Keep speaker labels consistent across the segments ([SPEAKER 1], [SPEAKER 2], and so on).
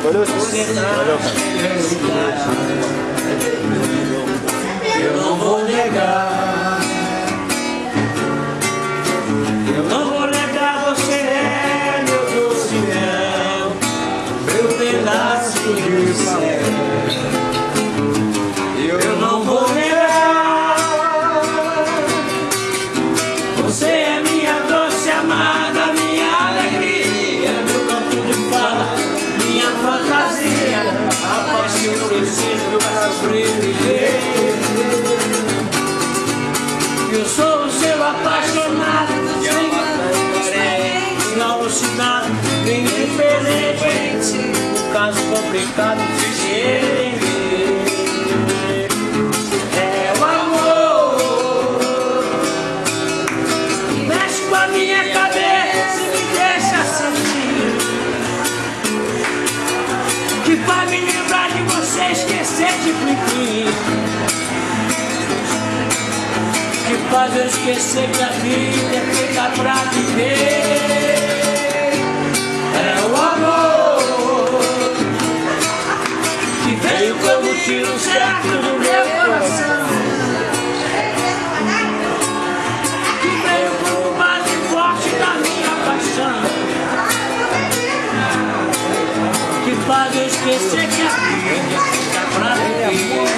[SPEAKER 1] Valeu, valeu,
[SPEAKER 2] eu não vou negar. Eu não vou negar, você é meu doce mel, meu pedacinho de céu. Eu não vou negar. Você é minha doce amada, minha alegria, meu canto de fala, minha fantasia, a paz que eu preciso para sobreviver. Eu sou o seu apaixonado, sem alucinado, indiferente, um caso complicado de se entender. É o amor que mexe com a minha cabeça e me deixa sentir, que vai me lembrar de você, esquecer de brinquinho, que faz eu esquecer que a vida é feita pra viver. É o amor que veio como um tiro certo no meu coração, que veio como base forte da minha paixão, que faz eu esquecer que a vida é feita pra viver.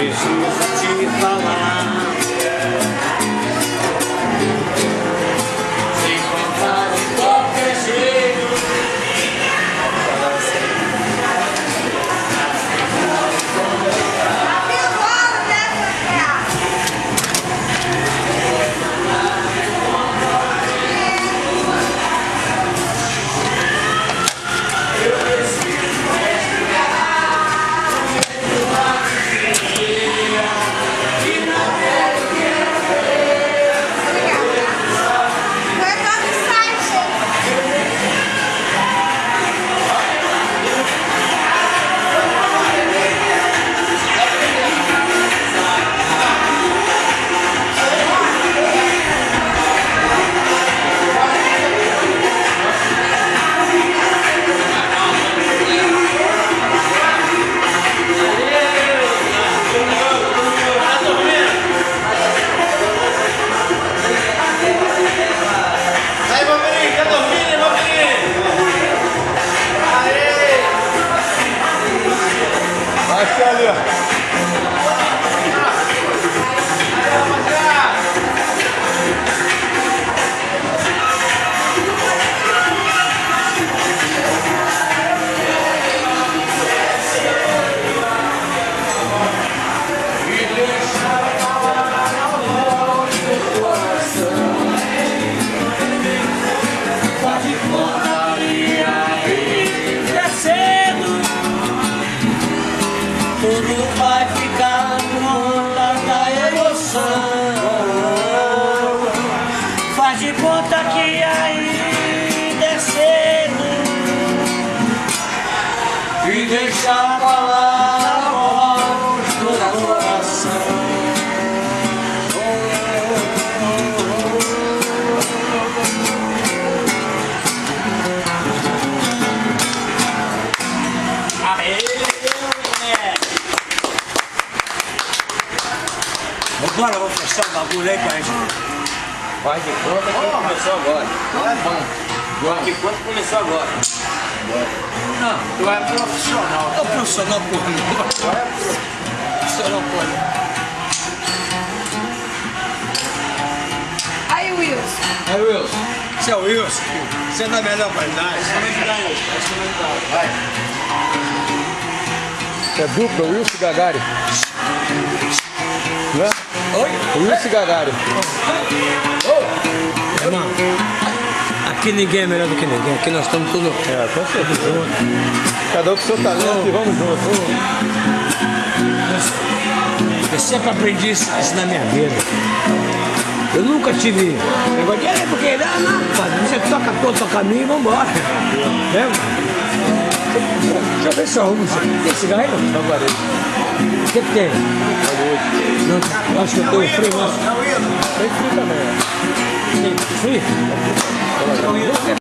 [SPEAKER 2] Preciso te falar, sem contar de qualquer jeito. Tudo vai ficar conta da emoção. Faz de conta que ainda é cedo e deixa falar a voz do coração. Agora vou fechar o bagulho aí pra gente.
[SPEAKER 3] Faz de conta que começou agora. Tá bom. Faz de conta que começou agora.
[SPEAKER 2] Não, tu é profissional.
[SPEAKER 1] É profissional por mim. Profissional por mim.
[SPEAKER 4] Aí, Wilson.
[SPEAKER 1] Aí, Wilson. Você é o Wilson? Você é da melhor qualidade?
[SPEAKER 3] Vai.
[SPEAKER 5] É dupla, Wilson e Gagari. Não é?
[SPEAKER 1] Oi?
[SPEAKER 5] Wilson e Gagari.
[SPEAKER 1] Irmão, aqui ninguém é melhor do que ninguém. Aqui nós estamos tudo
[SPEAKER 5] Com certeza. Cada um com seu talento e vamos juntos.
[SPEAKER 1] Eu sempre aprendi isso na minha vida. Eu nunca tive negócio de porque não, padre, você toca todo, toca a mim e vambora. Né? Deixa eu ver se eu arrumo isso. Tem cigarro aí, não?
[SPEAKER 5] Não parede.
[SPEAKER 1] O que tem? Não, acho que eu tenho frio, mas...
[SPEAKER 5] Tem frio também, ó.
[SPEAKER 1] Frio?